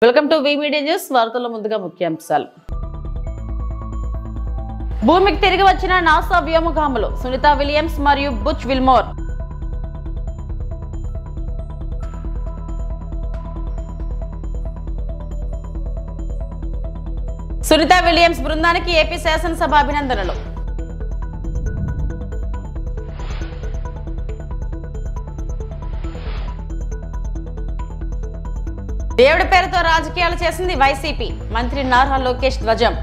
Welcome to V media news. వార్తల్లో ముందుగా ముఖ్యాంశాలు. భూమికి తిరిగి వచ్చిన నాసా వ్యోమగాములు సునీత విలియమ్స్ మరియు బుచ్ విల్మోర్. సునీత విలియమ్స్ బృందానికి ఏపీ శాసనసభ అభినందనలు. దేవుడి పేరుతో రాజకీయాలు చేసింది వైసీపీ, మంత్రి నారా లోకేష్ ధ్వజం.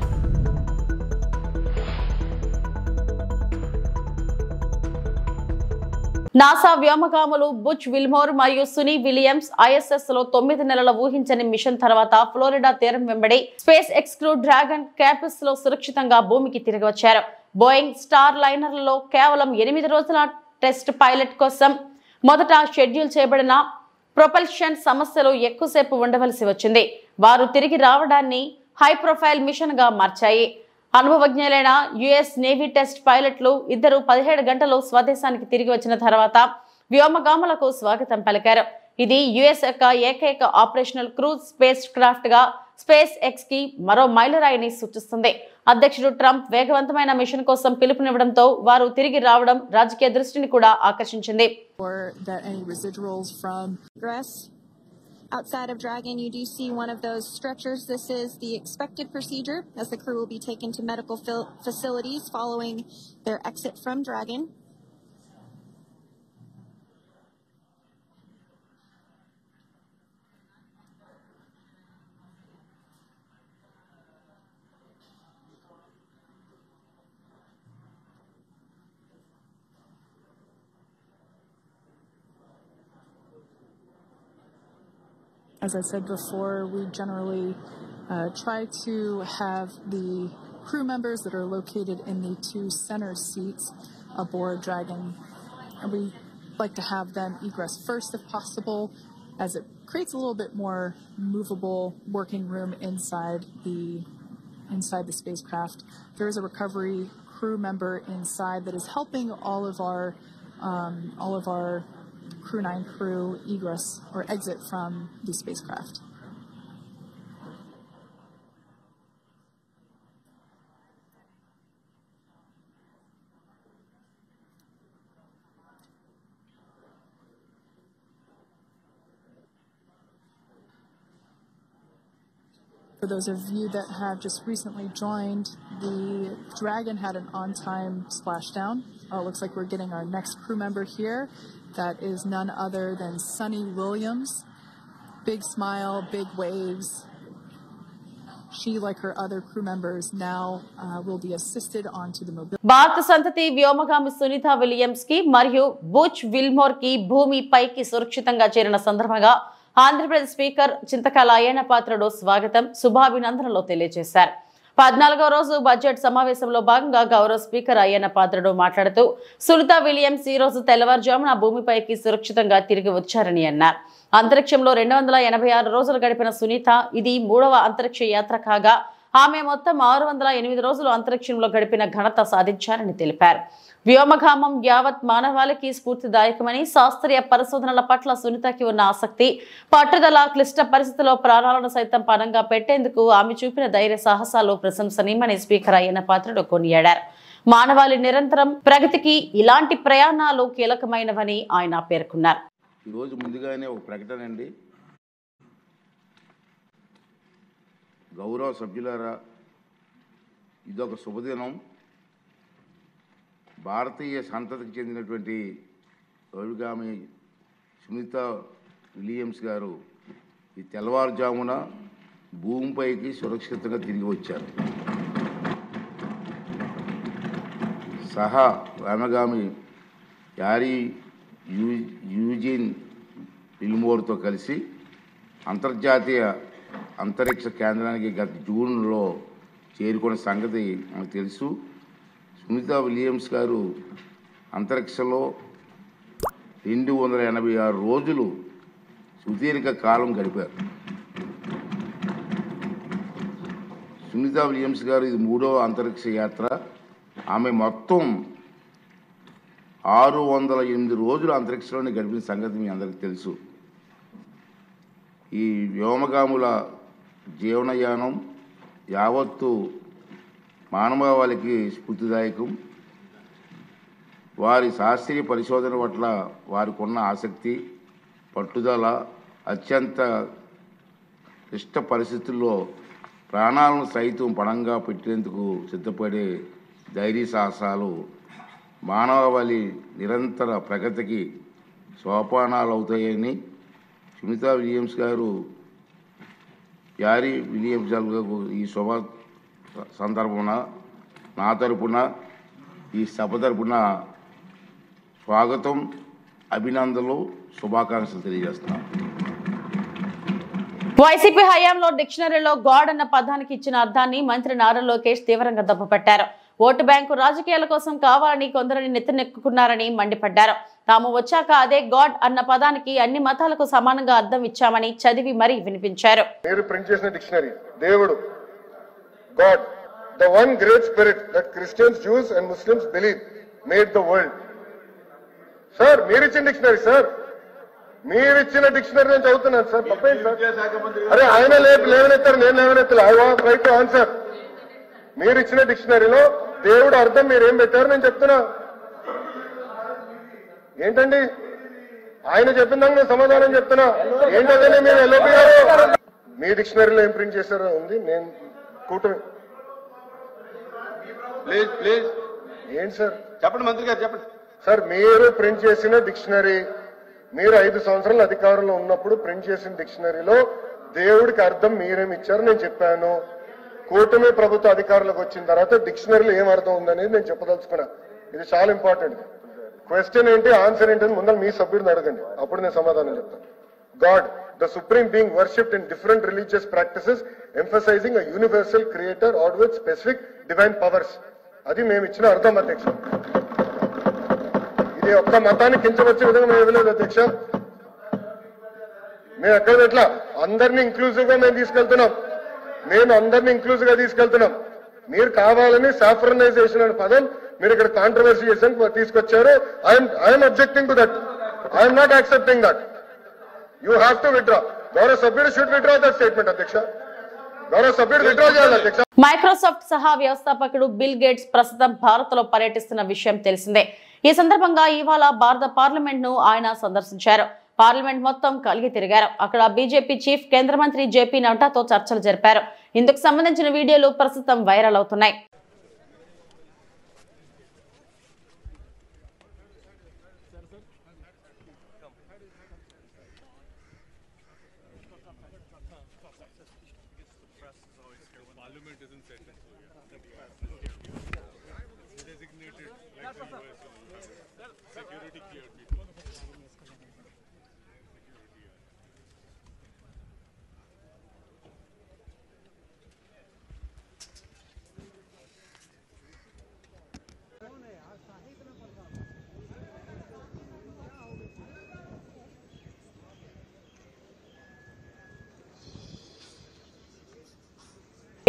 నాసా వ్యోమగాములు బుచ్ విల్మోర్ మరియు సునీ విలియమ్స్ ఐఎస్ఎస్ లో 9 నెలల ఊహించని మిషన్ తర్వాత ఫ్లోరిడా తీరం వెంబడి space X crew dragon caps లో సురక్షితంగా భూమికి తిరిగి వచ్చారు. బోయింగ్ స్టార్ లైనర్లలో కేవలం 8 రోజుల టెస్ట్ పైలట్ కోసం మొదట షెడ్యూల్ చేయబడిన ప్రొపల్షన్ సమస్యలు ఎక్కువసేపు ఉండవలసి వచ్చింది. వారు తిరిగి రావడాన్ని హై ప్రొఫైల్ మిషన్ గా మార్చాయి. అనుభవజ్ఞులైన యుఎస్ నేవీ టెస్ట్ పైలట్లు ఇద్దరు 17 గంటలు స్వదేశానికి తిరిగి వచ్చిన తర్వాత వ్యోమగాములకు స్వాగతం పలికారు. ఇది యుఎస్ యొక్క ఏకైక ఆపరేషనల్ క్రూజ్ స్పేస్ క్రాఫ్ట్ గా స్పేస్ ఎక్స్ కి మరో మైలురాయిని సూచిస్తుంది. అధ్యక్షుడు ట్రంప్ వేగవంతమైన మిషన్ కోసం పిలుపునివ్వడంతో వారు తిరిగి రావడం రాజకీయ దృష్టిని కూడా ఆకర్షించింది. Outside of Dragon, you do see one of those stretchers. This is the expected procedure as the crew will be taken to medical facilities following their exit from Dragon. As I said before, we generally try to have the crew members that are located in the 2 center seats aboard Dragon, and we like to have them egress first if possible, as it creates a little bit more movable working room inside the spacecraft. There is a recovery crew member inside that is helping all of our Crew 9 crew egress or exit from the spacecraft. For those of you that have just recently joined, the Dragon had an on-time splashdown. Looks like we're getting our next crew member here. That is none other than Sunny Williams. Big smile, big waves. She, like her other crew members, now will be assisted onto the mobility. భారత సంతతి వ్యోమగామి Sunitha Williams కి మరియు Butch Wilmore కి భూమి పైకి సురక్షితంగా చేరిన సందర్భంగా ఆంధ్రప్రదేశ్ స్పీకర్ చింతకాయల అయ్యన్న పాత్రుడు స్వాగతం, శుభాభినందనలు తెలియజేశారు. 14వ రోజు బడ్జెట్ సమావేశంలో భాగంగా గౌరవ స్పీకర్ అయ్యన్న పాత్రుడు మాట్లాడుతూ సునీత విలియమ్స్ ఈ రోజు తెల్లవారుజామున భూమిపైకి సురక్షితంగా తిరిగి వచ్చారని అన్నారు. అంతరిక్షంలో 286 రోజులు గడిపిన సునీత ఇది 3వ అంతరిక్ష యాత్ర కాగా ఆమె మొత్తం 608 రోజులు అంతరిక్షంలో గడిపిన ఘనత సాధించారని తెలిపారు. వ్యోమగామం యావత్ మానవాళికి స్ఫూర్తిదాయకమని, శాస్త్రీయ పరిశోధనల పట్ల సునీతకి ఉన్న ఆసక్తి, పట్టుదల, క్లిష్ట పరిస్థితుల్లో ప్రాణాలను సైతం పణంగా పెట్టేందుకు ఆమె చూపిన ధైర్య సాహసాలు ప్రశంసనీయమని స్పీకర్ అయ్యన్న పాత్రుడు కొనియాడారు. మానవాళి నిరంతరం ప్రగతికి ఇలాంటి ప్రయాణాలు కీలకమైనవని ఆయన పేర్కొన్నారు. ఈరోజు ముందుగానే ఒక ప్రకటన అండి. గౌరవ సభ్యులారా, ఇదొక శుభదినం. భారతీయ సంతతికి చెందినటువంటి వ్యోమగామి సునీత విలియమ్స్ గారు ఈ తెల్లవారుజామున భూమిపైకి సురక్షితంగా తిరిగి వచ్చారు. సహా వ్యోమగామి యారీ యూజిన్ విల్మోర్తో కలిసి అంతర్జాతీయ అంతరిక్ష కేంద్రానికి గత జూన్లో చేరుకున్న సంగతి మనకు తెలుసు. సునీత విలియమ్స్ గారు అంతరిక్షంలో 286 రోజులు సుదీర్ఘ కాలం గడిపారు. సునీత విలియమ్స్ గారు ఇది 3వ అంతరిక్ష యాత్ర. ఆమె మొత్తం 608 రోజులు అంతరిక్షంలోనే గడిపిన సంగతి మీ అందరికీ తెలుసు. ఈ వ్యోమగాముల జీవనయానం యావత్తు మానవాళికి స్ఫూర్తిదాయకం. వారి శాస్త్రీయ పరిశోధన పట్ల వారికి ఉన్న ఆసక్తి, పట్టుదల, అత్యంత క్లిష్ట పరిస్థితుల్లో ప్రాణాలను సైతం పణంగా పెట్టేందుకు సిద్ధపడే ధైర్య సాహసాలు మానవాళి నిరంతర ప్రగతికి సోపానాలు అవుతాయని సునీతా విలియమ్స్ గారు, యారీ విలియమ్స్ గారు ఈ శుభ సందర్భమున నా తరపున ఈ సభ తరపున స్వాగతం, అభినందనలు, శుభాకాంక్షలు తెలియజేస్తున్నాను. వైసీపీ హయాంలో డిక్షనరీలో గాడ్ అన్న పదానికి ఇచ్చిన అర్థాన్ని మంత్రి నారా లోకేష్ తీవ్రంగా తప్పుపట్టారు. ఓటు బ్యాంకు రాజకీయాల కోసం కావాలని కొందరిని నెత్తినెక్కుకున్నారని మండిపడ్డారు. తాము వచ్చాక అదే గాడ్ అన్న పదానికి అన్ని మతాలకు సమానంగా అర్థం ఇచ్చామని చదివి మరీ వినిపించారు. మీరు ప్రింట్ చేసిన డిక్షనరీ దేవుడు, God, the one great spirit that Christians, juice and Muslims believe made the world. Sir మీరు ఇచ్చిన డిక్షనరీ, సార్ మీరు ఇచ్చిన డిక్షనరీ నేను చదువుతున్నాను సార్. తప్పేంటి సార్? అరే ఆయన లేవనెత్తారు, నేను లేవనెత్తాను. I want right to answer. మీరు ఇచ్చిన డిక్షనరీలో దేవుడు అర్థం మీరేం పెట్టారు నేను చెప్తున్నా. ఏంటండి ఆయన చెప్పిన దానికి నేను సమాధానం చెప్తున్నా. ఏంటంటే మీరు ఎల్ఓపి గారు మీ డిక్షనరీలో ఏం ప్రింట్ చేశారో ఉంది. నేను కూటమి ప్లీజ్ ఏంటి సార్ చెప్పండి, మంత్రి గారు చెప్పండి సార్. మీరు ప్రింట్ చేసిన డిక్షనరీ, మీరు 5 సంవత్సరాల అధికారంలో ఉన్నప్పుడు ప్రింట్ చేసిన డిక్షనరీలో దేవుడికి అర్థం మీరేమి ఇచ్చారు నేను చెప్పాను. కూటమి ప్రభుత్వ అధికారులకు వచ్చిన తర్వాత డిక్షనరీలో ఏం అర్థం ఉందనేది నేను చెప్పదలుచుకున్నా. ఇది చాలా ఇంపార్టెంట్. క్వశ్చన్ ఏంటి, ఆన్సర్ ఏంటని ముందర మీ సభ్యుడిని అడగండి, అప్పుడు నేను సమాధానం చెప్తాను. God, the supreme being worshipped in different religious practices, emphasizing a universal creator or with specific divine powers. అది మేము ఇచ్చిన అర్థం అధ్యక్ష. ఇది ఒక్క మతాన్ని కించవచ్చే విధంగా మేము ఇవ్వలేదు అధ్యక్ష. మేము ఎక్కడ ఎట్లా అందరినీ ఇంక్లూజివ్ గా మేము తీసుకెళ్తున్నాం. మీరు కావాలని సాఫ్రనైజేషన్ అనే పదం మీరు ఇక్కడ కాంట్రవర్సీ చేసి తీసుకొచ్చారు. I'm objecting to that. I'm not accepting that. You have to withdraw. గౌరవ సభ్యుడు should withdraw that statement అధ్యక్ష. గౌరవ సభ్యుడు withdraw చేయాలి అధ్యక్ష. మైక్రోసాఫ్ట్ సహా వ్యవస్థాపకుడు బిల్ గేట్స్ ప్రస్తుతం భారత్ లో పర్యటిస్తున్న విషయం తెలిసిందే. ఈ సందర్భంగా ఇవాళ భారత పార్లమెంట్ ను ఆయన సందర్శించారు. పార్లమెంట్ మొత్తం కలిగి తిరిగారు. అక్కడ బీజేపీ చీఫ్, కేంద్ర మంత్రి జేపీ నడ్డాతో చర్చలు జరిపారు. ఇందుకు సంబంధించిన వీడియోలు ప్రస్తుతం వైరల్ అవుతున్నాయి.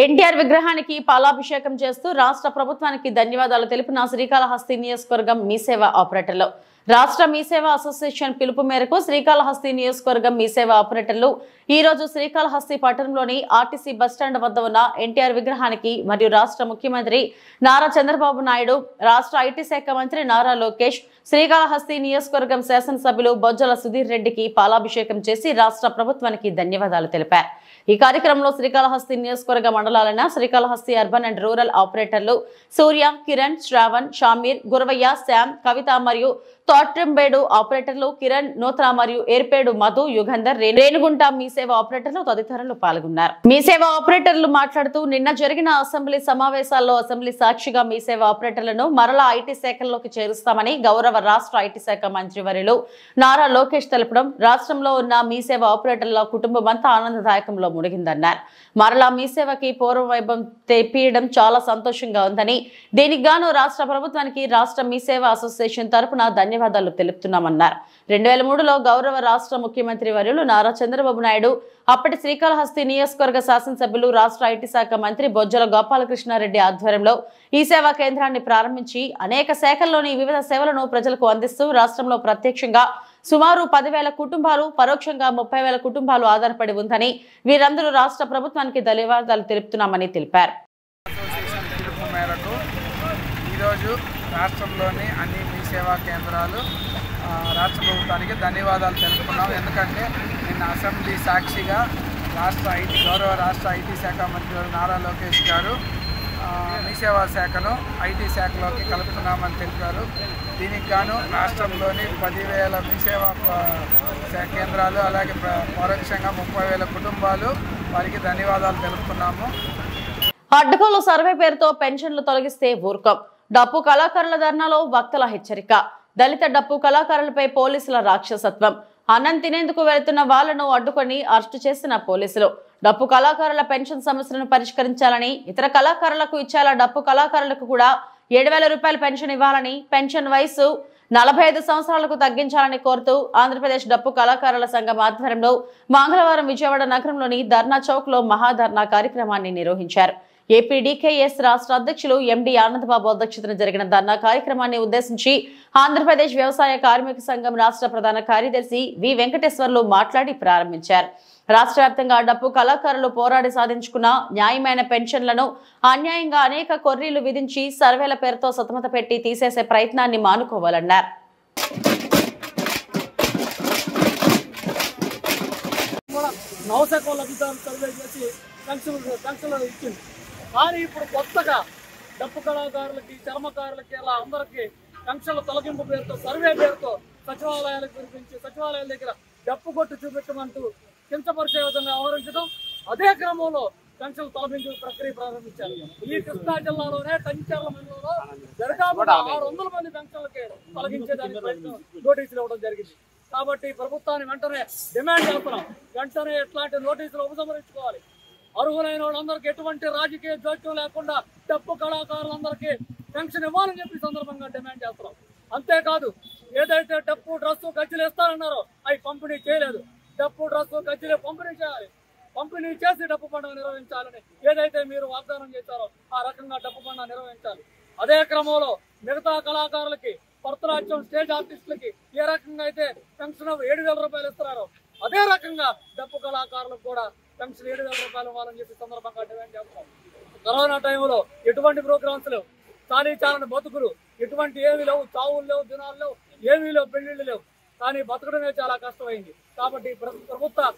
ఎన్టీఆర్ విగ్రహానికి పాలాభిషేకం చేస్తూ రాష్ట్ర ప్రభుత్వానికి ధన్యవాదాలు తెలిపిన శ్రీకాళహస్తి నియోజకవర్గం మీసేవ ఆపరేటర్లు. రాష్ట్ర మీసేవ అసోసియేషన్ పిలుపు మేరకు శ్రీకాళహస్తి నియోజకవర్గం మీసేవ ఆపరేటర్లు ఈ రోజు శ్రీకాళహస్తి పట్టణంలోని ఆర్టీసీ బస్టాండ్ వద్ద ఉన్న ఎన్టీఆర్ విగ్రహానికి మరియు రాష్ట్ర ముఖ్యమంత్రి నారా చంద్రబాబు నాయుడు, రాష్ట్ర ఐటీ శాఖ మంత్రి నారా లోకేష్, శ్రీకాళహస్తి నియోజకవర్గం శాసనసభ్యులు బొజ్జల సుధీర్ రెడ్డికి పాలాభిషేకం చేసి రాష్ట్ర ప్రభుత్వానికి ధన్యవాదాలు తెలిపారు. ఈ కార్యక్రమంలో శ్రీకాళహస్తి నియోజకవర్గ మండలాలైన శ్రీకాళహస్తి అర్బన్ అండ్ రూరల్ ఆపరేటర్లు సూర్య, కిరణ్, శ్రావణ్, షామీర్, గురవయ్య, శ్యామ్, కవిత మరియు తోట్రంబేడు ఆపరేటర్లు కిరణ్, నూతన మరియు ఏర్పేడు మధు, యుగంధర్, రేణుగుంట మీసేవ ఆపరేటర్లు తదితరులు పాల్గొన్నారు. మీసేవ ఆపరేటర్లు మాట్లాడుతూ నిన్న జరిగిన అసెంబ్లీ సమావేశాల్లో అసెంబ్లీ సాక్షిగా మీసేవ ఆపరేటర్లను మరలా ఐటీ శాఖల్లోకి చేరుస్తామని గౌరవ రాష్ట్ర ఐటీ శాఖ మంత్రివర్యులు నారా లోకేష్ తెలపడం రాష్ట్రంలో ఉన్న మీసేవ ఆపరేటర్ల కుటుంబం అంతా ఆనందదాయకంలో మునిగిందన్నారు. మరలా మీసేవకి పూర్వ వైభవం తెప్పియడం చాలా సంతోషంగా ఉందని, దీనికి గాను రాష్ట్ర ప్రభుత్వానికి రాష్ట్ర మీసేవ అసోసియేషన్ తరపున ధన్యవాదాలు తెలుపుతున్నామన్నారు. 2003లో గౌరవ రాష్ట్ర ముఖ్యమంత్రి వర్యులు నారా చంద్రబాబు నాయుడు, అప్పటి శ్రీకాళహస్తి నియోజకవర్గ శాసనసభ్యులు రాష్ట్ర ఐటీ శాఖ మంత్రి బొజ్జల గోపాలకృష్ణారెడ్డి ఆధ్వర్యంలో ఈ సేవా కేంద్రాన్ని ప్రారంభించి అనేక శాఖల్లోని వివిధ సేవలను ప్రజలకు అందిస్తూ రాష్ట్రంలో ప్రత్యక్షంగా సుమారు 10,000 కుటుంబాలు, పరోక్షంగా 30,000 కుటుంబాలు ఆధారపడి ఉందని, వీరందరూ రాష్ట్ర ప్రభుత్వానికి ధన్యవాదాలు తెలుపుతున్నామని తెలిపారు. అసోసియేషన్ పిలుపు మేరకు ఈరోజు రాష్ట్రంలోని అన్ని మీ సేవా కేంద్రాలు రాష్ట్ర ప్రభుత్వానికి ధన్యవాదాలు తెలుపుకున్నాం. ఎందుకంటే నిన్న అసెంబ్లీ సాక్షిగా గౌరవ రాష్ట్ర ఐటీ శాఖ మంత్రి నారా లోకేష్ గారు మీ సేవా శాఖను ఐటీ శాఖలోకి కలుపుతున్నామని తెలిపారు. దీనికి గాను రాష్ట్రంలోని 10,000 మీ సేవా కేంద్రాలు, అలాగే పరోక్షంగా 30,000 కుటుంబాలు వారికి ధన్యవాదాలు తెలుపుతున్నాము. అడ్డగోలు సర్వే పేరుతో పెన్షన్లు తొలగిస్తే ఊరుకోం. డప్పు కళాకారుల ధర్నాలో వక్తల హెచ్చరిక. దళిత డప్పు కళాకారులపై పోలీసుల రాక్షసత్వం. అన్నం తినేందుకు వెళుతున్న వాళ్లను అడ్డుకొని అరెస్టు చేసిన పోలీసులు. డప్పు కళాకారుల పెన్షన్ సమస్యలను పరిష్కరించాలని, ఇతర కళాకారులకు ఇచ్చేలా డప్పు కళాకారులకు కూడా 7,000 రూపాయల పెన్షన్ ఇవ్వాలని, పెన్షన్ వయసు 45 సంవత్సరాలకు తగ్గించాలని కోరుతూ ఆంధ్రప్రదేశ్ డప్పు కళాకారుల సంఘం ఆధ్వర్యంలో మంగళవారం విజయవాడ నగరంలోని ధర్నా చౌక్ లో మహాధర్నా కార్యక్రమాన్ని నిర్వహించారు. ఏపీడీకేఎస్ రాష్ట్ర అధ్యక్షులు ఎండి ఆనందబాబు అధ్యక్షతన జరిగిన ధర్నా కార్యక్రమాన్ని ఉద్దేశించి ఆంధ్రప్రదేశ్ వ్యవసాయ కార్మిక సంఘం రాష్ట్ర ప్రధాన కార్యదర్శి వి వెంకటేశ్వర్లు మాట్లాడి ప్రారంభించారు. రాష్ట్ర వ్యాప్తంగా డప్పు కళాకారులు పోరాడి సాధించుకున్న న్యాయమైన పెన్షన్లను అన్యాయంగా అనేక కొర్రీలు విధించి సర్వేల పేరుతో సతమత పెట్టి తీసేసే ప్రయత్నాన్ని మానుకోవాలన్నారు. కానీ ఇప్పుడు కొత్తగా డప్పు కళాకారులకి, చర్మకారులకి అలా అందరికీ పెన్షన్ల తొలగింపు పేరుతో, సర్వే పేరుతో సచివాలయాలకు పిలిపించి సచివాలయాల దగ్గర డప్పు కొట్టు చూపెట్టమంటూ కించపరిచే విధంగా వ్యవహరించడం, అదే క్రమంలో పెన్షన్ల తొలగింపు ప్రక్రియ ప్రారంభించారు. ఈ కృష్ణా జిల్లాలోనే కంచర్ల మండలంలో దరిదాపుగా 600 మంది పెన్షన్లకి తొలగించేదానికి నోటీసులు ఇవ్వడం జరిగింది. కాబట్టి ప్రభుత్వాన్ని వెంటనే డిమాండ్ చేస్తున్నాం, వెంటనే ఇట్లాంటి నోటీసులు ఉపసంహరించుకోవాలి. అర్హులైన వాళ్ళందరికీ ఎటువంటి రాజకీయ జోక్యం లేకుండా డప్పు కళాకారులందరికీ పెన్షన్ ఇవ్వాలని చెప్పి సందర్భంగా డిమాండ్ చేస్తున్నాం. అంతేకాదు, ఏదైతే డప్పు డ్రస్సు గజ్జలు ఇస్తారన్నారో అవి పంపిణీ చేయలేదు. డప్పు డ్రస్సు గజ్జలు పంపిణీ చేయాలి, పంపిణీ చేసి డప్పు పండుగ నిర్వహించాలని ఏదైతే మీరు వాగ్దానం చేశారో ఆ రకంగా డప్పు పండుగ నిర్వహించాలి. అదే క్రమంలో మిగతా కళాకారులకి, భరతనాట్యం స్టేజ్ ఆర్టిస్టులకి ఏ రకంగా అయితే పెన్షన్ 7,000 రూపాయలు ఇస్తున్నారో అదే రకంగా డప్పు కళాకారులకు కూడా పెన్షన్ 7,000 రూపాయలు ఇవ్వాలని చెప్పి సందర్భంగా డిమాండ్ చేస్తున్నాం. కరోనా టైంలో ఎటువంటి ప్రోగ్రామ్స్ లేవు, చాలీచాలని బతుకులు, ఎటువంటి ఏమీ లేవు, చావులు లేవు, దినాలు లేవు, ఏమీ లేవు, పెళ్లిళ్ళు లేవు. కానీ బతకడమే చాలా కష్టమైంది. కాబట్టి ప్రభుత్వ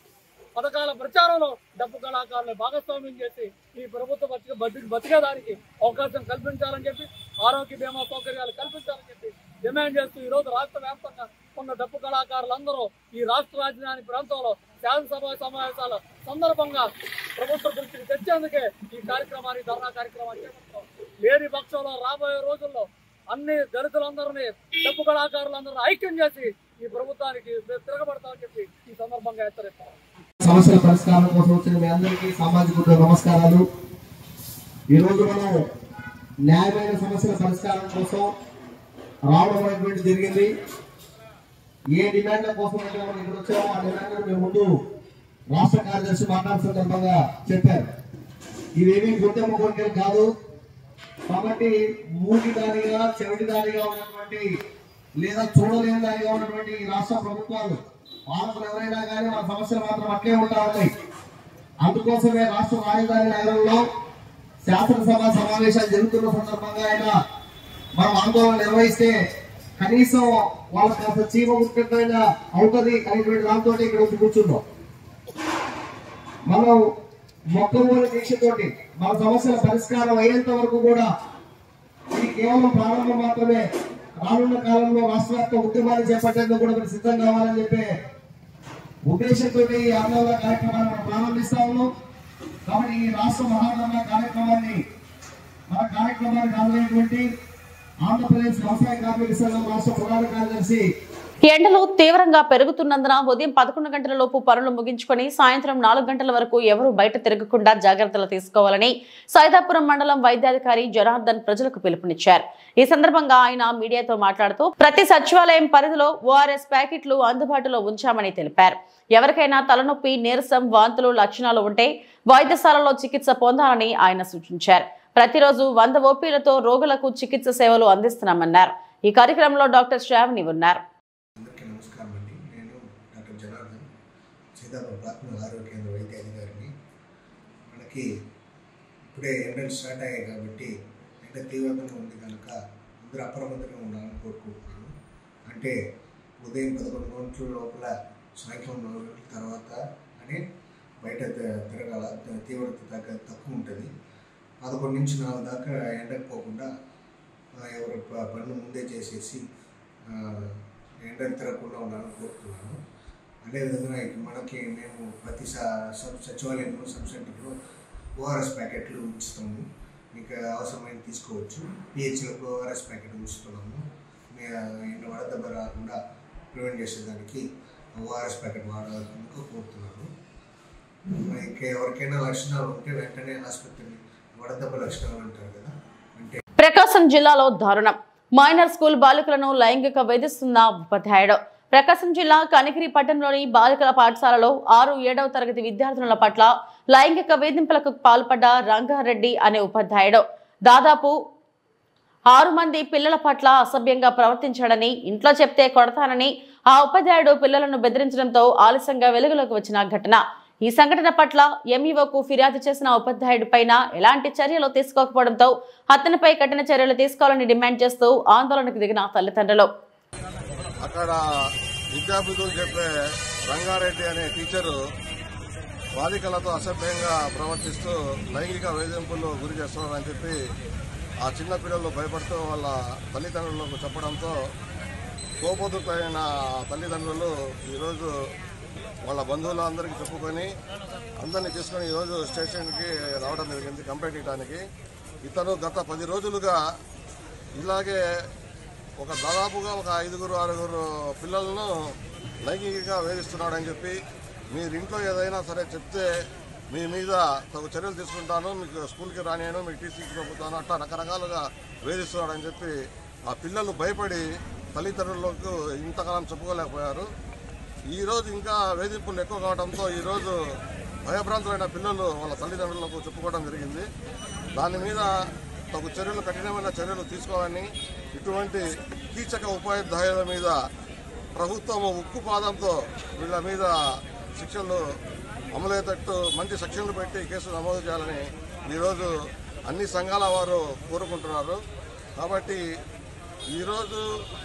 పథకాల ప్రచారంలో డప్పు కళాకారులను భాగస్వామ్యం చేసి ఈ ప్రభుత్వ బతికేదానికి అవకాశం కల్పించాలని చెప్పి, ఆరోగ్య బీమా సౌకర్యాలు కల్పించాలని చెప్పి డిమాండ్ చేస్తూ ఈ రోజు రాష్ట్ర వ్యాప్తంగా ఉన్న డప్పు కళాకారులందరూ ఈ రాష్ట్ర రాజధాని ప్రాంతంలో శాసనసభ సమావేశాల సందర్భంగా ప్రభుత్వ దృష్టికి తెచ్చేందుకే ఈ కార్యక్రమాన్ని, ధర్నా కార్యక్రమాన్ని చేపడతాం. లేని పక్షంలో రాబోయే రోజుల్లో అన్ని దళితులందరినీ, డప్పు కళాకారులందరినీ ఐక్యం చేసి ఈ ప్రభుత్వానికి తిరగబడతామని చెప్పి ఈ సందర్భంగా హెచ్చరిస్తాం. సమస్యల పరిష్కారం కోసం వచ్చిన మీ అందరికీ సామాజిక నమస్కారాలు. ఈరోజు మనం న్యాయమైన సమస్యల పరిష్కారం కోసం రావడం అనేటువంటి జరిగింది. ఏ డిమాండ్ల కోసం అయితే మనం ఇక్కడ వచ్చామో ఆ డిమాండ్లు మేము ముందు రాష్ట్ర కార్యదర్శి మాట్లాడే సందర్భంగా చెప్పారు. ఇవేమీ గుర్తింపు కోరికలు కాదు. కాబట్టి మూటిదానిగా, చెవిటిదానిగా ఉన్నటువంటి లేదా చూడలేని దానిగా ఉన్నటువంటి రాష్ట్ర ప్రభుత్వాలు, పాలకులు ఎవరైనా కానీ మన సమస్యలు మాత్రం అట్లే ఉంటా ఉన్నాయి. అందుకోసమే రాష్ట్ర రాజధాని నగరంలో శాసనసభ సమావేశాలు జరుగుతున్న సందర్భంగా ఆయన మనం ఆందోళన నిర్వహిస్తే కనీసం వాళ్ళకి కాస్త చీమ ముట్టైనా అవుతుంది అనేటువంటి దాంతో ఇక్కడ వచ్చి కూర్చున్నాం. మనం మొక్కమూల దీక్షతోటి మన సమస్యల పరిష్కారం అయ్యేంత వరకు కూడా ఇది కేవలం ప్రారంభం మాత్రమే. రానున్న కాలంలో రాష్ట్ర వ్యాప్త ఉద్యమాన్ని చేపట్టేందుకు కూడా మీరు సిద్ధం కావాలని చెప్పే ఉద్దేశంతో ఈ ఆందోళన కార్యక్రమాన్ని మనం ప్రారంభిస్తా ఉన్నాం. కాబట్టి ఈ రాష్ట్ర మహాధర్నా కార్యక్రమాన్ని మన కార్యక్రమానికి హాజరైనటువంటి ఆంధ్రప్రదేశ్ వ్యవసాయ కార్మిక సంఘం రాష్ట్ర ప్రధాన కార్యదర్శి ఎండలు తీవ్రంగా పెరుగుతున్నందున ఉదయం 11 గంటల లోపు పనులు ముగించుకొని సాయంత్రం 4 గంటల వరకు ఎవరూ బయట తిరగకుండా జాగ్రత్తలు తీసుకోవాలని సైదాపురం మండలం వైద్యాధికారి జనార్దన్ ప్రజలకు పిలుపునిచ్చారు. ఈ సందర్భంగా ఆయన మీడియాతో మాట్లాడుతూ ప్రతి సచివాలయం పరిధిలో ఓఆర్ఎస్ ప్యాకెట్లు అందుబాటులో ఉంచామని తెలిపారు. ఎవరికైనా తలనొప్పి, నీరసం, వాంతులు లక్షణాలు ఉంటే వైద్యశాలలో చికిత్స పొందాలని ఆయన సూచించారు. ప్రతిరోజు 100 ఓపీలతో రోగులకు చికిత్స సేవలు అందిస్తున్నామన్నారు. ఈ కార్యక్రమంలో డాక్టర్ శ్రావణి ఉన్నారు. అందరికీ నమస్కారం అండి. ప్రాథమిక ఆరోగ్య కేంద్ర వైద్య అధికారిని. మనకి ఇప్పుడే ఎండలు స్టార్ట్ అయ్యాయి కాబట్టి ఎండ తీవ్రంగా ఉంది కనుక అందరూ అప్రమత్తంగా ఉండాలని కోరుకుంటున్నాను. అంటే ఉదయం 11 గంటల లోపల సాయంత్రం 4 గంటల తర్వాత అని బయట తిరగాల, తీవ్రత తక్కువ ఉంటుంది. 11 నుంచి 4 దాకా ఎండకు పోకుండా ఎవరు పనులు ముందే చేసేసి ఎండలు తిరగకుండా ఉండాలని కోరుతున్నాను. అదేవిధంగా మనకి మేము ప్రతి సచివాలయంలో సబ్ సెంటర్లో ఓఆర్ఎస్ ప్యాకెట్లు ఉంచుతాము. మీకు అవసరమైన తీసుకోవచ్చు. పిహెచ్లకు ఓఆర్ఎస్ ప్యాకెట్ ఉంచుతున్నాము. ఎండ వడదెబ్బ రాకుండా ప్రివెంట్ చేసేదానికి ఓఆర్ఎస్ ప్యాకెట్ వాడాలని కోరుతున్నాను. ఇంకా ఎవరికైనా లక్షణాలు ఉంటే వెంటనే ఆసుపత్రిని వడదెబ్బ లక్షణాలు అంటారు కదా, అంటే. ప్రకాశం జిల్లాలో దారుణం. మైనర్ స్కూల్ బాలికలను లైంగిక వేధిస్తున్న ఉపాధ్యాయుడు. ప్రకాశం జిల్లా కనిగిరి పట్టణంలోని బాలికల పాఠశాలలో 6-7వ తరగతి విద్యార్థుల పట్ల లైంగిక వేధింపులకు పాల్పడ్డ రంగారెడ్డి అనే ఉపాధ్యాయుడు దాదాపు 6 మంది పిల్లల పట్ల అసభ్యంగా ప్రవర్తించాడని, ఇంట్లో చెప్తే కొడతానని ఆ ఉపాధ్యాయుడు పిల్లలను బెదిరించడంతో ఆలస్యంగా వెలుగులోకి వచ్చిన ఘటన. ఈ సంఘటన పట్ల ఎంఈఓకు ఫిర్యాదు చేసిన ఉపాధ్యాయుడి పైన ఎలాంటి చర్యలు తీసుకోకపోవడంతో అతనిపై కఠిన చర్యలు తీసుకోవాలని డిమాండ్ చేస్తూ ఆందోళనకు దిగిన తల్లిదండ్రులు. అక్కడ విద్యార్థులు చెప్పే రంగారెడ్డి అనే టీచరు బాలికలతో అసభ్యంగా ప్రవర్తిస్తూ లైంగిక వేధింపులు గురి చేస్తున్నారని చెప్పి ఆ చిన్న పిల్లలు భయపడుతూ వాళ్ళ తల్లిదండ్రులకు చెప్పడంతో కోపోతులైన తల్లిదండ్రులు ఈరోజు వాళ్ళ బంధువులందరికీ చెప్పుకొని అందరినీ తీసుకొని ఈరోజు స్టేషన్కి రావడం జరిగింది కంప్లైంట్ ఇవ్వడానికి. ఇతను గత 10 రోజులుగా ఇలాగే దాదాపుగా 5-6 పిల్లలను లైంగికంగా వేధిస్తున్నాడని చెప్పి, మీరు ఇంట్లో ఏదైనా సరే చెప్తే మీ మీద తగు చర్యలు తీసుకుంటాను, మీకు స్కూల్కి రానియను, మీకు టీసీకి పంపుతాను, అట్లా రకరకాలుగా వేధిస్తున్నాడని చెప్పి ఆ పిల్లలు భయపడి తల్లిదండ్రులకు ఇంతకాలం చెప్పుకోలేకపోయారు. ఈరోజు ఇంకా వేధింపులు ఎక్కువ కావడంతో ఈరోజు భయభ్రాంతులైన పిల్లలు వాళ్ళ తల్లిదండ్రులకు చెప్పుకోవడం జరిగింది. దాని మీద తగు చర్యలు, కఠినమైన చర్యలు తీసుకోవాలని, ఇటువంటి కీచక ఉపాధ్యాయుల మీద ప్రభుత్వం ఉక్కు పాదంతో వీళ్ళ మీద శిక్షలు అమలయ్యేటట్టు మంచి సెక్షన్లు పెట్టి కేసులు నమోదు చేయాలని ఈరోజు అన్ని సంఘాల వారు కోరుకుంటున్నారు. కాబట్టి ఈరోజు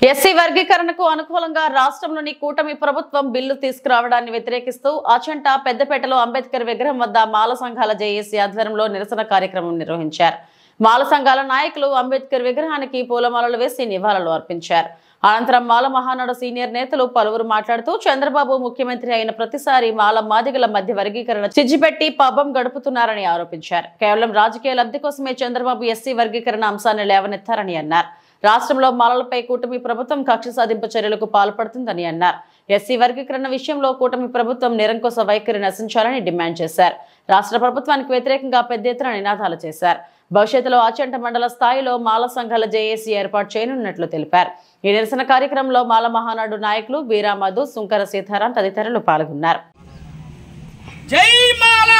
ఎస్సీ వర్గీకరణకు అనుకూలంగా రాష్ట్రంలోని కూటమి ప్రభుత్వం బిల్లు తీసుకురావడాన్ని వ్యతిరేకిస్తూ అచంట పెద్దపేటలో అంబేద్కర్ విగ్రహం వద్ద మాల సంఘాల జేఏసీ ఆధ్వర్యంలో నిరసన కార్యక్రమం నిర్వహించారు. మాల సంఘాల నాయకులు అంబేద్కర్ విగ్రహానికి పూలమాలలు వేసి నివాళులు అర్పించారు. అనంతరం మాల మహానాడు సీనియర్ నేతలు పలువురు మాట్లాడుతూ చంద్రబాబు ముఖ్యమంత్రి అయిన ప్రతిసారి మాల మాదిగల మధ్య వర్గీకరణ చిజ్జిపెట్టి పబ్బం గడుపుతున్నారని ఆరోపించారు. కేవలం రాజకీయ లబ్ధి కోసమే చంద్రబాబు ఎస్సీ వర్గీకరణ అంశాన్ని లేవనెత్తారని అన్నారు. రాష్ట్రంలో మాలలపై కూటమి ప్రభుత్వం కక్ష సాధింపు చర్యలకు పాల్పడుతుందని అన్నారు. ఎస్సీ వర్గీకరణ విషయంలో కూటమి ప్రభుత్వం నిరంకుశ వైఖరి నశించాలని డిమాండ్ చేశారు. రాష్ట్ర ప్రభుత్వానికి వ్యతిరేకంగా పెద్ద ఎత్తున నినాదాలు చేశారు. భవిష్యత్తులో ఆచంట మండల స్థాయిలో మాల సంఘాల జేఏసీ ఏర్పాటు చేయనున్నట్లు తెలిపారు. ఈ నిరసన కార్యక్రమంలో మాల మహానాడు నాయకులు బీరామధు, సుంకర సీతారాం తదితరులు పాల్గొన్నారు. జై మాల,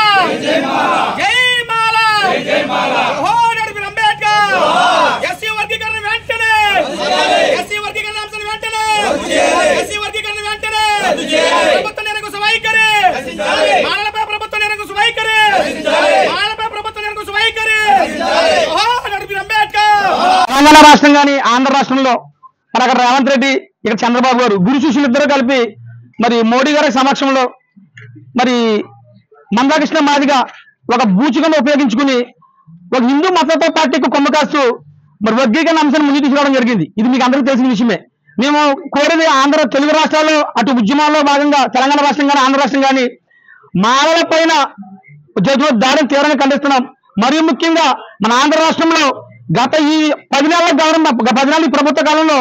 జై మాల, జై మాల, జై మాల, జోహార్ డాక్టర్ అంబేద్కర్. ఎస్సీ వర్గీకరణ వెంటనే, ఎస్సీ వర్గీకరణ అంశాలు వెంటనే, ఎస్సీ వర్గీకరణ వెంటనే, ప్రభుత్వ నిరంకుశ వైఖరి, మాలలపై ప్రభుత్వ నిరంకుశ వైఖరి, మాలలపై ప్రభుత్వ నిరంకుశ వైఖరి, జోహార్ డాక్టర్ అంబేద్కర్. తెలంగాణ రాష్ట్రం కానీ ఆంధ్ర రాష్ట్రంలో మరి అక్కడ రేవంత్ రెడ్డి, ఇక్కడ చంద్రబాబు గారు గురు శిష్యులు ఇద్దరు కలిపి మరి మోడీ గారి సమక్షంలో మరి మందాకృష్ణ మాదిగా ఒక బూచికను ఉపయోగించుకుని ఒక హిందూ మతతో పార్టీకి కొమ్మ కాస్తూ మరి వర్గీకరణ అంశాన్ని ముందుకు తీసుకురావడం జరిగింది. ఇది మీకు అందరికీ తెలిసిన విషయమే. మేము కోరేది ఆంధ్ర తెలుగు రాష్ట్రాల్లో అటు ఉద్యమాల్లో భాగంగా తెలంగాణ రాష్ట్రం కానీ ఆంధ్ర రాష్ట్రం కానీ మాలల పైన దాడిని తీవ్రంగా ఖండిస్తున్నాం. మరియు ముఖ్యంగా మన ఆంధ్ర రాష్ట్రంలో గత ఈ 10 నెలల ప్రభుత్వ కాలంలో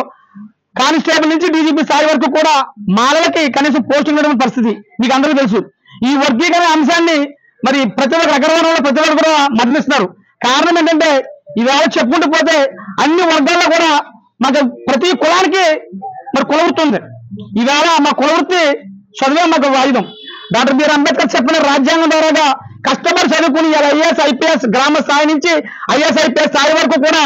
కానిస్టేబుల్ నుంచి డీజీపీ స్థాయి వరకు కూడా మాలలకి కనీసం పోస్టింగ్ ఇవ్వడం పరిస్థితి మీకు అందరికీ తెలుసు. ఈ వర్గీకరణ అంశాన్ని మరి ప్రతి ఒక్క అగ్రవర్ణంలో ప్రతి ఒక్కరు కూడా మద్దతిస్తున్నారు. కారణం ఏంటంటే ఇవాళ చెప్పుకుంటూ పోతే అన్ని వర్గాల్లో కూడా మాకు ప్రతి కులానికి మరి కులవృత్తి ఉంది. ఈవేళ మా కులవృత్తి చదివే మాకు ఆయుధం. డాక్టర్ బిఆర్ అంబేద్కర్ చెప్పిన రాజ్యాంగం ద్వారాగా కష్టపడి చదువుకుని ఐఏఎస్ ఐపీఎస్ గ్రామ స్థాయి నుంచి ఐఏఎస్ ఐపీఎస్ స్థాయి వరకు కూడా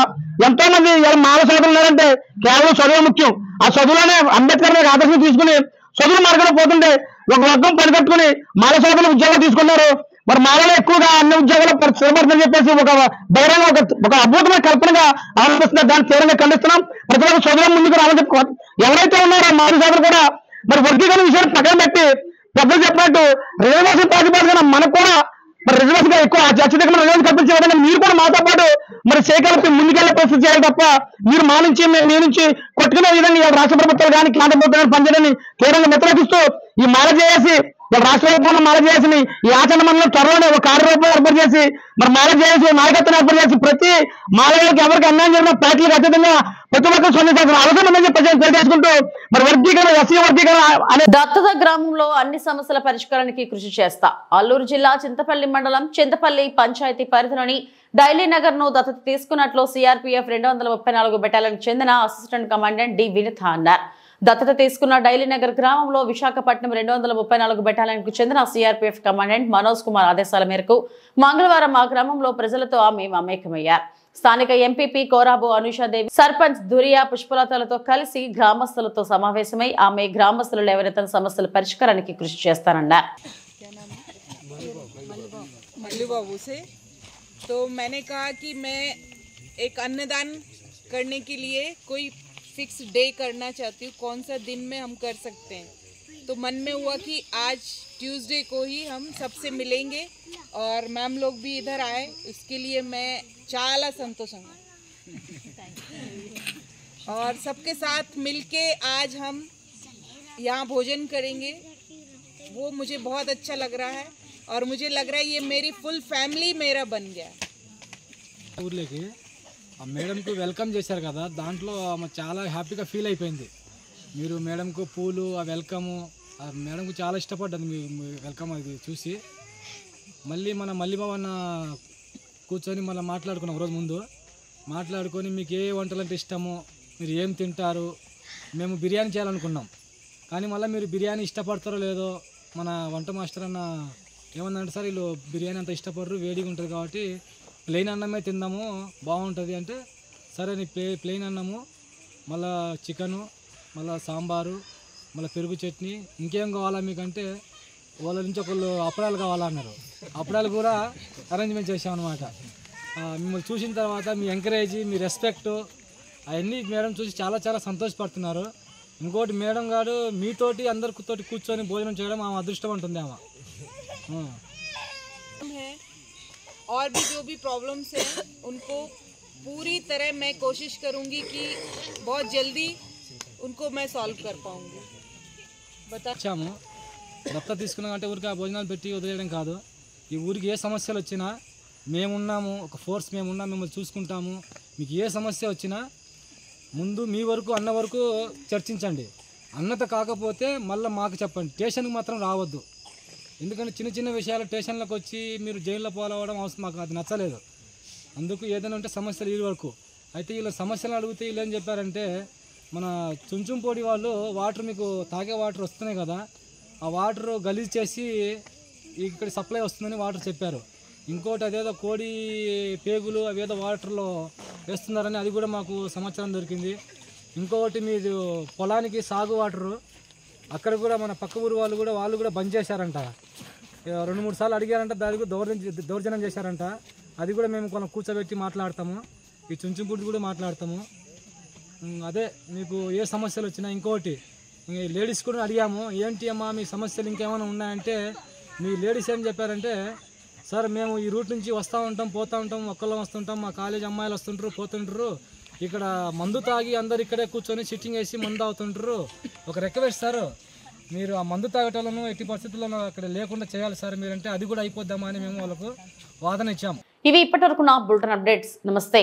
ఎంతో మంది మాల సోదరులు ఉన్నారంటే కేవలం చదువు ముఖ్యం. ఆ చదువులోనే అంబేద్కర్ ఆదర్శం తీసుకుని చదువు మార్గంలో పోతుంటే ఒక వర్గం పనికట్టుకుని మాల సోదరులు ఉద్యోగాలు తీసుకున్నారు. మరి మాలలో ఎక్కువగా అన్ని ఉద్యోగాలు స్థిరపడుతుందని చెప్పేసి ఒక బహిరంగ ఒక అద్భుతమైన కల్పనగా ఆలోచిస్తున్నారు. దాన్ని తీవ్రంగా ఖండిస్తున్నాం. ప్రజలకు సోదరుల ముందుకు రావాలని చెప్పుకోవాలి. ఎవరైతే ఉన్నారో మాల సోదరులు కూడా మరి వర్గీకరణ విషయాన్ని పక్కన పెట్టి పెద్దలు చెప్పినట్టు రిజర్వేషన్ ప్రాతిపదికన మనకు కూడా మరి రిజర్వేషన్ ఎక్కువ అత్యధికంగా రిజర్వేషన్ కల్పించే విధంగా మీరు కూడా మాతో పాటు మరి చేయగలిపి ముందుకెళ్లే పరిస్థితి చేయాలి తప్ప మీరు మా నుంచి మీ నుంచి కొట్టుకునే విధంగా రాష్ట్ర ప్రభుత్వాలు కానీ కేంద్ర ప్రభుత్వాలు పనిచేయడాన్ని తీవ్రంగా వ్యతిరేకిస్తూ ఈ మాల చేసి రాష్ట్ర ప్రభుత్వం మాల చేసి ఈ ఆచరణ మండలం త్వరలోనే ఒక కార్యరూపం ఏర్పాటు చేసి మరి మాల చేసి నాయకత్వం ఏర్పాటు చేసి ప్రతి మాలలకు ఎవరికి అన్యాయం జరిగిన పార్టీలకు అత్యధికంగా ప్రతి ఒక్కరు స్పందించాల్సిన అవసరం ఉందని చెప్పి తెలియజేసుకుంటూ మరి వర్గీకరణ ఎస్సీ వర్గీకరణ అనే దత్తత గ్రామంలో అన్ని సమస్యల పరిష్కారానికి కృషి చేస్తా. అల్లూరు జిల్లా చింతపల్లి మండలం చింతపల్లి పంచాయతీ పరిధిలోని డైలీ నగర్ ను దత్తత తీసుకున్నట్లు సిఆర్పీఎఫ్ 234 బెటాలియన్ చెందిన అసిస్టెంట్ కమాండెంట్ డి వినిత అన్నారు. దత్తత తీసుకున్న డైలీ నగర్ గ్రామంలో విశాఖపట్నం 234 బెటాలియన్ కు చెందిన సిఆర్పీఎఫ్ కమాండెంట్ మనోజ్ కుమార్ ఆదేశాల మేరకు మంగళవారం ఆ గ్రామంలో ప్రజలతో ఆమె మమేకమయ్యారు. స్థానిక ఎంపీపీ కోరాబు అనుషాదేవి, సర్పంచ్ దురియా పుష్పలతలతో కలిసి గ్రామస్తులతో సమావేశమై ఆమె గ్రామస్తులు లేవనెత్తిన సమస్యల పరిష్కారానికి కృషి చేస్తానన్నారు. तो मैंने कहा कि मैं एक अन्नदान करने के लिए कोई फिक्स डे करना चाहती हूँ, कौन सा दिन में हम कर सकते हैं. तो मन में हुआ कि आज ट्यूसडे को ही हम सबसे मिलेंगे और मैम लोग भी इधर आए, इसके लिए मैं चाला संतोषंगा और सबके साथ मिलके आज हम यहाँ भोजन करेंगे. वो मुझे बहुत अच्छा लग रहा है और मुझे लग रहा है ये मेरी फुल ఫ్యామిలీ मेरा बन गया. ఊర్లోకి ఆ మేడంకు వెల్కమ్ చేశారు కదా, దాంట్లో ఆమె చాలా హ్యాపీగా ఫీల్ అయిపోయింది. మీరు మేడంకు పూలు ఆ వెల్కము ఆ మేడంకు చాలా ఇష్టపడ్డది మీ వెల్కమ్ అది చూసి. మళ్ళీ మన మల్లిబాబన్న కూర్చొని మళ్ళీ మాట్లాడుకున్నాం రోజు ముందు. మాట్లాడుకొని మీకు ఏ వంటలు అంటే ఇష్టమో, మీరు ఏం తింటారు, మేము బిర్యానీ చేయాలనుకున్నాం. కానీ మళ్ళీ మీరు బిర్యానీ ఇష్టపడతారో లేదో మన వంట మాస్టర్ అన్న ఏమన్నంటే సార్ వీళ్ళు బిర్యానీ అంత ఇష్టపడరు, వేడిగా ఉంటుంది కాబట్టి ప్లెయిన్ అన్నమే తిందాము బాగుంటుంది అంటే సరే నీ ప్లెయిన్ అన్నము మళ్ళీ చికెను మళ్ళీ సాంబారు మళ్ళీ పెరుగు చట్నీ ఇంకేం కావాలా మీకంటే వాళ్ళ నుంచి ఒకళ్ళు అప్పడాలు కావాలన్నారు. అప్పడాలు కూడా అరేంజ్మెంట్ చేసామన్నమాట. మిమ్మల్ని చూసిన తర్వాత మీ ఎంకరేజ్ మీ రెస్పెక్ట్ అవన్నీ మేడం చూసి చాలా చాలా సంతోషపడుతున్నారు. ఇంకోటి మేడం గారు మీతోటి అందరితోటి కూర్చొని భోజనం చేయడం ఆమె అదృష్టం ఉంటుంది ఆమె. और भी जो भी प्रॉब्लम्स हैं उनको पूरी तरह मैं कोशिश करूंगी कि बहुत जल्दी उनको मैं सॉल्व कर पाऊंगी. వచ్చాము దత్త తీసుకున్నామంటే ఊరికి ఆ భోజనాలు పెట్టి వదిలేయడం కాదు. ఈ ఊరికి ఏ సమస్యలు వచ్చినా మేమున్నాము, ఒక ఫోర్స్ మేమున్నాము, మిమ్మల్ని చూసుకుంటాము. మీకు ఏ సమస్య వచ్చినా ముందు మీ వరకు అన్న వరకు చర్చించండి. అన్నత కాకపోతే మళ్ళీ మాకు చెప్పండి. స్టేషన్కి మాత్రం రావద్దు. ఎందుకంటే చిన్న చిన్న విషయాలు స్టేషన్లకు వచ్చి మీరు జైల్లో పోలవడం అవసరం మాకు అది నచ్చలేదు. అందుకు ఏదైనా ఉంటే సమస్యలు ఈ వరకు అయితే వీళ్ళ సమస్యలు అడిగితే వీళ్ళు ఏం చెప్పారంటే మన చుంచుంపోడి వాళ్ళు వాటర్ మీకు తాగే వాటర్ వస్తున్నాయి కదా, ఆ వాటర్ గలీజ్ చేసి ఇక్కడ సప్లై వస్తుందని వాటర్ చెప్పారు. ఇంకోటి అదేదో కోడి పేగులు అవేదో వాటర్లో వేస్తున్నారని అది కూడా మాకు సమాచారం దొరికింది. ఇంకొకటి మీరు పొలానికి సాగు వాటరు అక్కడ కూడా మన పక్క ఊరు వాళ్ళు కూడా బంద్ చేశారంట. 2-3 సార్లు అడిగారంట, దానికి దౌర్జన్యం చేశారంట. అది కూడా మేము కొంచెం కూర్చోబెట్టి మాట్లాడతాము. ఈ చుంచుంపుడు కూడా మాట్లాడతాము. అదే మీకు ఏ సమస్యలు వచ్చినా ఇంకోటి లేడీస్ కూడా అడిగాము, ఏంటి అమ్మా మీ సమస్యలు ఇంకేమైనా ఉన్నాయంటే మీ లేడీస్ ఏం చెప్పారంటే సార్ మేము ఈ రూట్ నుంచి వస్తూ ఉంటాం పోతూ ఉంటాం, ఒక్కళ్ళం వస్తుంటాం, మా కాలేజ్ అమ్మాయిలు వస్తుంటారు పోతుంటారు, ఇక్కడ మందు తాగి అందరు ఇక్కడే కూర్చొని సిట్టింగ్ వేసి మందు తాగుతుంటారు. ఒక రిక్వెస్ట్ సార్ మీరు ఆ మందు తాగటాలను ఎట్టి పరిస్థితుల్లో అక్కడ లేకుండా చేయాలి సార్ మీరంటే అది కూడా అయిపోద్దామా అని మేము వాళ్ళకు వాదన ఇచ్చాము. ఇవి ఇప్పటివరకు నా బులెటిన్ అప్డేట్స్. నమస్తే.